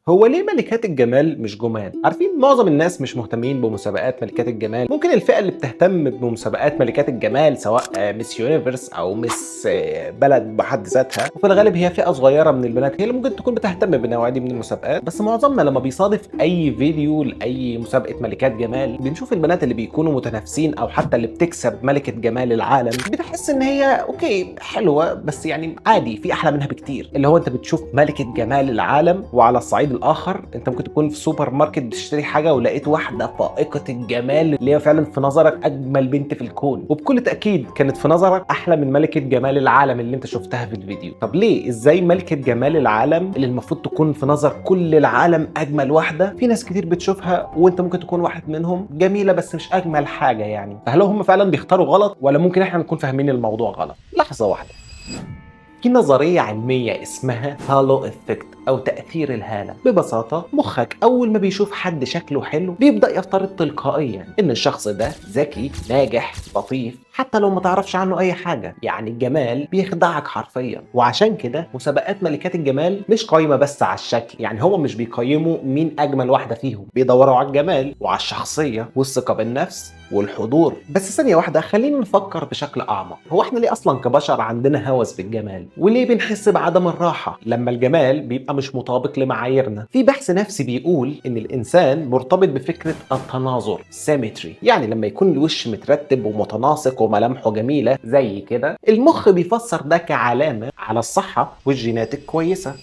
هو ليه ملكات الجمال مش جمال؟ عارفين معظم الناس مش مهتمين بمسابقات ملكات الجمال، ممكن الفئة اللي بتهتم بمسابقات ملكات الجمال سواء ميس يونيفرس أو ميس بلد بحد ذاتها، وفي الغالب هي فئة صغيرة من البنات هي اللي ممكن تكون بتهتم بالنوعية دي من المسابقات، بس معظمنا لما بيصادف أي فيديو لأي مسابقة ملكات جمال بنشوف البنات اللي بيكونوا متنافسين أو حتى اللي بتكسب ملكة جمال العالم، بتحس إن هي أوكي حلوة بس يعني عادي، في أحلى منها بكتير. اللي هو أنت بتشوف ملكة جمال العالم، وعلى الصعيد الاخر انت ممكن تكون في سوبر ماركت بتشتري حاجه ولقيت واحده فائقه الجمال اللي هي فعلا في نظرك اجمل بنت في الكون، وبكل تاكيد كانت في نظرك احلى من ملكه جمال العالم اللي انت شفتها في الفيديو. طب ليه؟ ازاي ملكه جمال العالم اللي المفروض تكون في نظر كل العالم اجمل واحده، في ناس كتير بتشوفها وانت ممكن تكون واحد منهم جميله بس مش اجمل حاجه؟ يعني فهل هم فعلا بيختاروا غلط ولا ممكن احنا نكون فاهمين الموضوع غلط؟ لحظه واحده. في نظرية علمية اسمها هالو افكت أو تأثير الهالة. ببساطة مخك أول ما بيشوف حد شكله حلو بيبدأ يفترض تلقائيا إن الشخص ده ذكي ناجح لطيف حتى لو ما تعرفش عنه أي حاجة. يعني الجمال بيخدعك حرفيا، وعشان كده مسابقات ملكات الجمال مش قايمة بس على الشكل. يعني هو مش بيقيموا مين أجمل واحدة فيهم، بيدوروا على الجمال وعلى الشخصية والثقة بالنفس والحضور. بس ثانية واحدة خلينا نفكر بشكل أعمق، هو احنا ليه أصلا كبشر عندنا هوس بالجمال؟ وليه بنحس بعدم الراحة لما الجمال بيبقى مش مطابق لمعاييرنا؟ في بحث نفسي بيقول إن الإنسان مرتبط بفكرة التناظر سيمتري، يعني لما يكون الوش مترتب ومتناسق وملامحه جميلة زي كده المخ بيفسر ده كعلامة على الصحة والجينات الكويسة.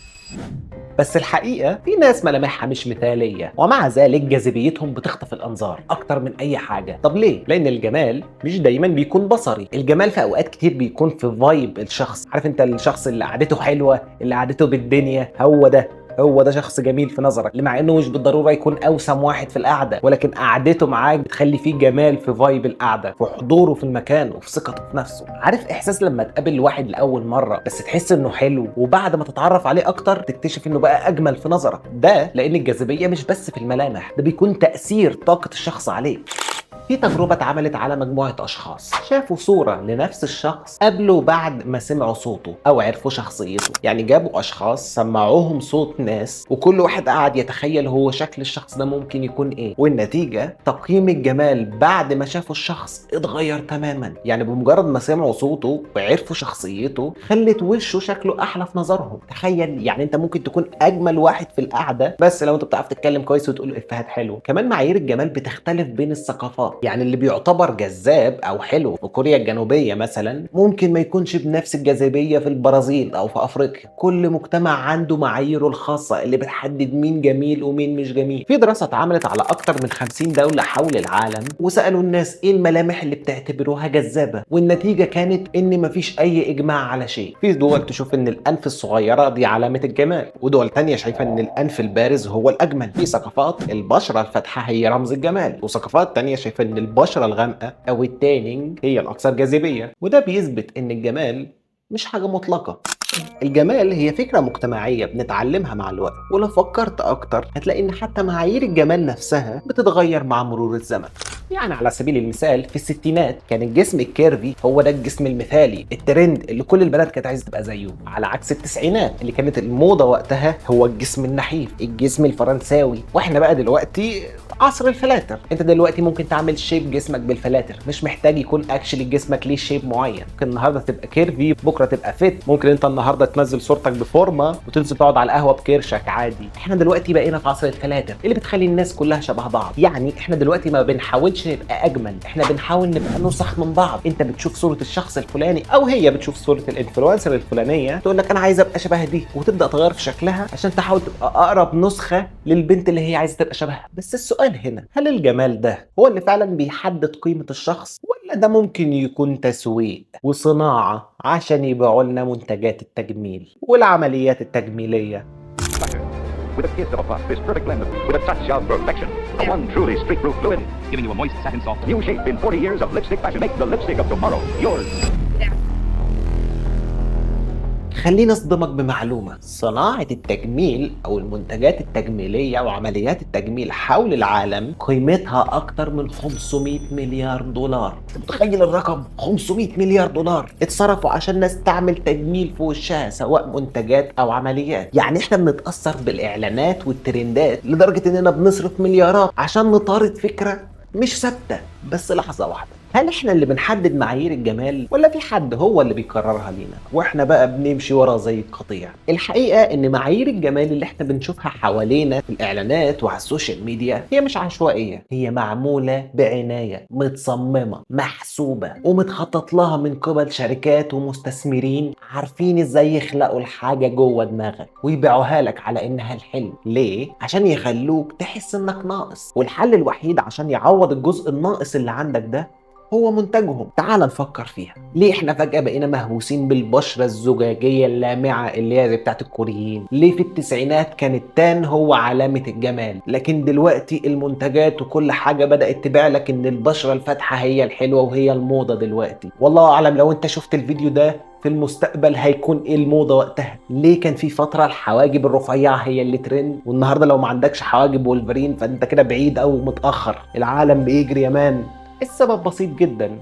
بس الحقيقة في ناس ملامحها مش مثالية ومع ذلك جاذبيتهم بتخطف الأنظار أكتر من أي حاجة. طب ليه؟ لأن الجمال مش دايما بيكون بصري، الجمال في أوقات كتير بيكون في فايب الشخص. عارف أنت الشخص اللي قعدته حلوة، اللي قعدته بالدنيا، هو ده شخص جميل في نظرك، اللي مع انه مش بالضروره يكون اوسم واحد في القعده، ولكن قعدته معاك بتخلي فيه جمال في فايب القعده، في حضوره في المكان وفي ثقته في نفسه. عارف احساس لما تقابل واحد لاول مره بس تحس انه حلو وبعد ما تتعرف عليه اكتر تكتشف انه بقى اجمل في نظرك؟ ده لان الجاذبيه مش بس في الملامح، ده بيكون تاثير طاقه الشخص عليك. في تجربة اتعملت على مجموعة أشخاص شافوا صورة لنفس الشخص قبل وبعد ما سمعوا صوته أو عرفوا شخصيته. يعني جابوا أشخاص سمعوهم صوت ناس وكل واحد قعد يتخيل هو شكل الشخص ده ممكن يكون إيه، والنتيجة تقييم الجمال بعد ما شافوا الشخص اتغير تماما. يعني بمجرد ما سمعوا صوته وعرفوا شخصيته خلت وشه شكله أحلى في نظرهم. تخيل يعني أنت ممكن تكون أجمل واحد في القعدة بس لو أنت بتعرف تتكلم كويس وتقول إفيهات حلوة. كمان معايير الجمال بتختلف بين الثقافات، يعني اللي بيعتبر جذاب او حلو في كوريا الجنوبيه مثلا ممكن ما يكونش بنفس الجاذبيه في البرازيل او في افريقيا. كل مجتمع عنده معاييره الخاصه اللي بتحدد مين جميل ومين مش جميل. في دراسه اتعملت على اكتر من 50 دوله حول العالم وسالوا الناس ايه الملامح اللي بتعتبروها جذابه، والنتيجه كانت ان مفيش اي اجماع على شيء. في دول تشوف ان الانف الصغيره دي علامه الجمال، ودول تانية شايفه ان الانف البارز هو الاجمل. في ثقافات البشره الفاتحه هي رمز الجمال، وثقافات تانية شايفه ان البشره الغامقه او التانينج هي الاكثر جاذبيه. وده بيثبت ان الجمال مش حاجه مطلقه، الجمال هي فكرة مجتمعية بنتعلمها مع الوقت. ولو فكرت أكتر هتلاقي إن حتى معايير الجمال نفسها بتتغير مع مرور الزمن. يعني على سبيل المثال في الستينات كان الجسم الكيرفي هو ده الجسم المثالي، الترند اللي كل البنات كانت عايزة تبقى زيه، على عكس التسعينات اللي كانت الموضة وقتها هو الجسم النحيف، الجسم الفرنساوي. واحنا بقى دلوقتي عصر الفلاتر. انت دلوقتي ممكن تعمل شيب جسمك بالفلاتر، مش محتاج يكون اكشلي جسمك ليه شيب معين. ممكن النهارده تبقى كيرفي بكره تبقى فيت، ممكن انت النهارده تنزل صورتك بفورمه وتنزل تقعد على القهوه بكرشك عادي. احنا دلوقتي بقينا في عصر الفلاتر اللي بتخلي الناس كلها شبه بعض. يعني احنا دلوقتي ما بنحاولش نبقى اجمل، احنا بنحاول نبقى نسخ من بعض. انت بتشوف صوره الشخص الفلاني او هي بتشوف صوره الانفلونسر الفلانيه تقول لك انا عايزه ابقى شبه دي، وتبدا تغير في شكلها عشان تحاول تبقى اقرب نسخه للبنت اللي هي عايزه تبقى شبهها. بس السؤال هنا، هل الجمال ده هو اللي فعلا بيحدد قيمه الشخص، ولا ده ممكن يكون تسويق وصناعه عشان يبيعوا لنا منتجات التجميل والعمليات التجميليه؟ With a kiss of a puff, this perfect blend with a touch of perfection. The one truly streak-proof fluid, giving you a moist satin soft. new shape in 40 years of lipstick fashion. Make the lipstick of tomorrow yours. خليني اصدمك بمعلومة: صناعة التجميل او المنتجات التجميلية وعمليات التجميل حول العالم قيمتها اكتر من 500 مليار دولار. انت متخيل الرقم؟ 500 مليار دولار اتصرفوا عشان ناس تعمل تجميل في وشها، سواء منتجات او عمليات. يعني احنا بنتأثر بالاعلانات والترندات لدرجة اننا بنصرف مليارات عشان نطارد فكرة مش ثابتة. بس لحظة واحدة، هل احنا اللي بنحدد معايير الجمال ولا في حد هو اللي بيقررها لينا واحنا بقى بنمشي ورا زي القطيع؟ الحقيقة ان معايير الجمال اللي احنا بنشوفها حوالينا في الاعلانات وعلى السوشيال ميديا هي مش عشوائية، هي معمولة بعناية، متصممة، محسوبة، ومتخطط لها من قبل شركات ومستثمرين عارفين ازاي يخلقوا الحاجة جوه دماغك ويبيعوها لك على انها الحلم. ليه؟ عشان يخلوك تحس انك ناقص، والحل الوحيد عشان يعوض الجزء الناقص اللي عندك ده هو منتجهم. تعال نفكر فيها. ليه احنا فجأة بقينا مهووسين بالبشرة الزجاجية اللامعة اللي هي زي بتاعت الكوريين؟ ليه في التسعينات كان التان هو علامة الجمال، لكن دلوقتي المنتجات وكل حاجة بدأت تبيع لك ان البشرة الفاتحة هي الحلوة وهي الموضة دلوقتي؟ والله اعلم لو انت شفت الفيديو ده في المستقبل هيكون ايه الموضة وقتها. ليه كان في فترة الحواجب الرفيعة هي اللي ترند، والنهاردة لو ما عندكش حواجب وولفرين فانت كده بعيد او متأخر، العالم بيجري يا مان. السبب بسيط جدا: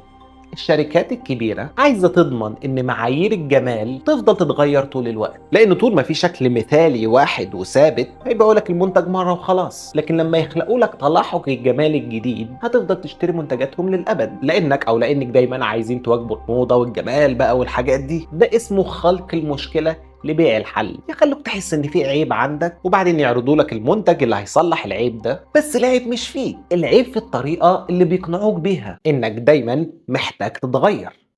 الشركات الكبيرة عايزة تضمن ان معايير الجمال تفضل تتغير طول الوقت، لان طول ما في شكل مثالي واحد وثابت هيبيعوا لك المنتج مرة وخلاص، لكن لما يخلقوا لك تلاحق الجمال الجديد هتفضل تشتري منتجاتهم للابد، لانك او لانك دايما عايزين تواكبوا الموضة والجمال بقى والحاجات دي. ده اسمه خلق المشكلة لبيع الحل. يخلوك تحس ان في عيب عندك وبعدين يعرضوا لك المنتج اللي هيصلح العيب ده، بس العيب مش فيك، العيب في الطريقة اللي بيقنعوك بيها انك دايما محتاج تتغير.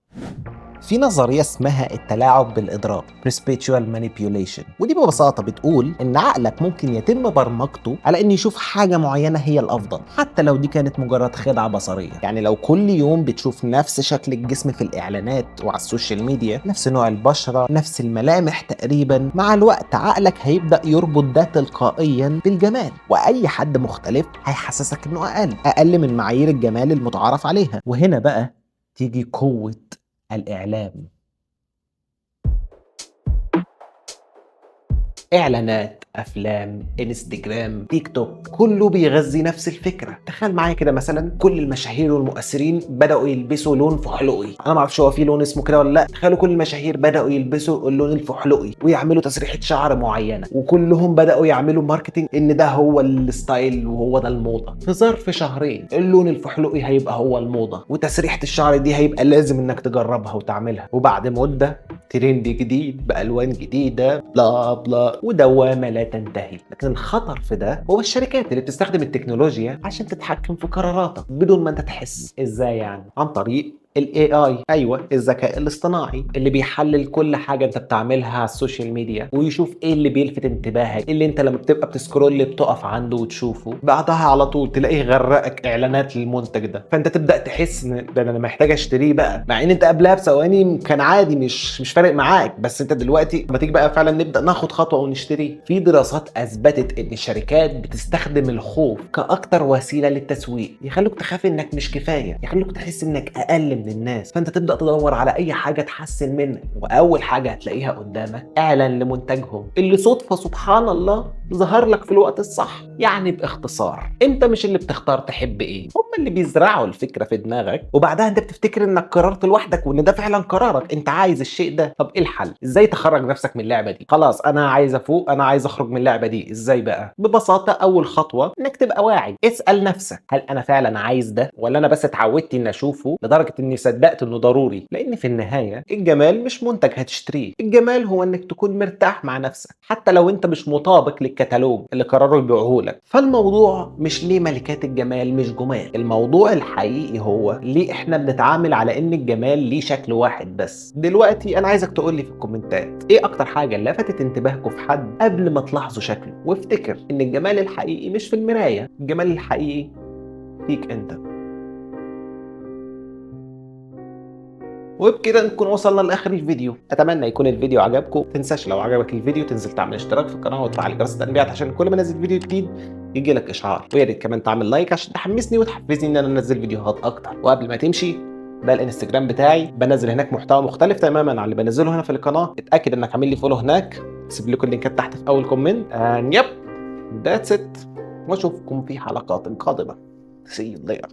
في نظرية اسمها التلاعب بالإدراك Perpetual Manipulation، ودي ببساطة بتقول إن عقلك ممكن يتم برمجته على إن يشوف حاجة معينة هي الأفضل حتى لو دي كانت مجرد خدعة بصرية. يعني لو كل يوم بتشوف نفس شكل الجسم في الإعلانات وعلى السوشيال ميديا، نفس نوع البشرة، نفس الملامح تقريبا، مع الوقت عقلك هيبدأ يربط ده تلقائيا بالجمال، وأي حد مختلف هيحسسك إنه أقل من معايير الجمال المتعارف عليها. وهنا بقى تيجي قوة الإعلام. إعلانات، أفلام، انستجرام، تيك توك، كله بيغذي نفس الفكرة. تخيل معايا كده مثلا كل المشاهير والمؤثرين بدأوا يلبسوا لون فحلوقي. أنا معرفش هو في لون اسمه كده ولا لأ. تخيلوا كل المشاهير بدأوا يلبسوا اللون الفحلوقي ويعملوا تسريحة شعر معينة، وكلهم بدأوا يعملوا ماركتينج إن ده هو الستايل وهو ده الموضة. في ظرف شهرين اللون الفحلوقي هيبقى هو الموضة، وتسريحة الشعر دي هيبقى لازم إنك تجربها وتعملها. وبعد مدة ترند جديد بألوان جديدة، بلا بلا، ودوامة لا تنتهي. لكن الخطر في ده هو الشركات اللي بتستخدم التكنولوجيا عشان تتحكم في قراراتك بدون ما انت تحس. ازاي يعني؟ عن طريق AI، ايوه الذكاء الاصطناعي اللي بيحلل كل حاجه انت بتعملها على السوشيال ميديا ويشوف ايه اللي بيلفت انتباهك، اللي انت لما بتبقى بتسكرول بتقف عنده وتشوفه، بعدها على طول تلاقيه غرقك اعلانات للمنتج ده، فانت تبدا تحس ان ده انا محتاج اشتريه بقى، مع ان انت قبلها بثواني كان عادي مش فارق معاك، بس انت دلوقتي لما تيجي بقى فعلا نبدا ناخد خطوه ونشتريه. في دراسات اثبتت ان الشركات بتستخدم الخوف كاكتر وسيله للتسويق، يخلوك تخاف انك مش كفايه، يخلوك تحس انك اقل من الناس، فانت تبدا تدور على اي حاجه تحسن منك، واول حاجه هتلاقيها قدامك اعلان لمنتجهم اللي صدفه سبحان الله ظهر لك في الوقت الصح. يعني باختصار انت مش اللي بتختار تحب ايه، هم اللي بيزرعوا الفكره في دماغك، وبعدها انت بتفتكر انك قررت لوحدك وان ده فعلا قرارك، انت عايز الشيء ده. طب ايه الحل؟ ازاي تخرج نفسك من اللعبه دي؟ خلاص انا عايز افوق، انا عايز اخرج من اللعبه دي، ازاي بقى؟ ببساطه اول خطوه انك تبقى واعي. اسال نفسك هل انا فعلا عايز ده ولا انا بس اتعودت اني اشوفه لدرجه اني صدقت انه ضروري؟ لان في النهايه الجمال مش منتج هتشتريه، الجمال هو انك تكون مرتاح مع نفسك حتى لو انت مش مطابق للكتالوج اللي قرروا يبيعوه لك. فالموضوع مش ليه ملكات الجمال مش جمال، الموضوع الحقيقي هو ليه احنا بنتعامل على ان الجمال ليه شكل واحد بس. دلوقتي انا عايزك تقول لي في الكومنتات ايه اكتر حاجه لفتت انتباهكم في حد قبل ما تلاحظوا شكله، وافتكر ان الجمال الحقيقي مش في المرايه، الجمال الحقيقي فيك انت. وبكده نكون وصلنا لاخر الفيديو. اتمنى يكون الفيديو عجبكم. تنساش لو عجبك الفيديو تنزل تعمل اشتراك في القناه وتفعل جرس التنبيهات عشان كل ما انزل فيديو جديد يجي لك اشعار، ويا ريت كمان تعمل لايك عشان تحمسني وتحفزني ان انا انزل فيديوهات اكتر. وقبل ما تمشي ده الانستجرام بتاعي، بنزل هناك محتوى مختلف تماما عن اللي بنزله هنا في القناه. اتاكد انك عامل لي فولو هناك، سيب لكم اللينكات تحت في اول كومنت. يب ذاتس ات، واشوفكم في حلقات قادمه. See you later.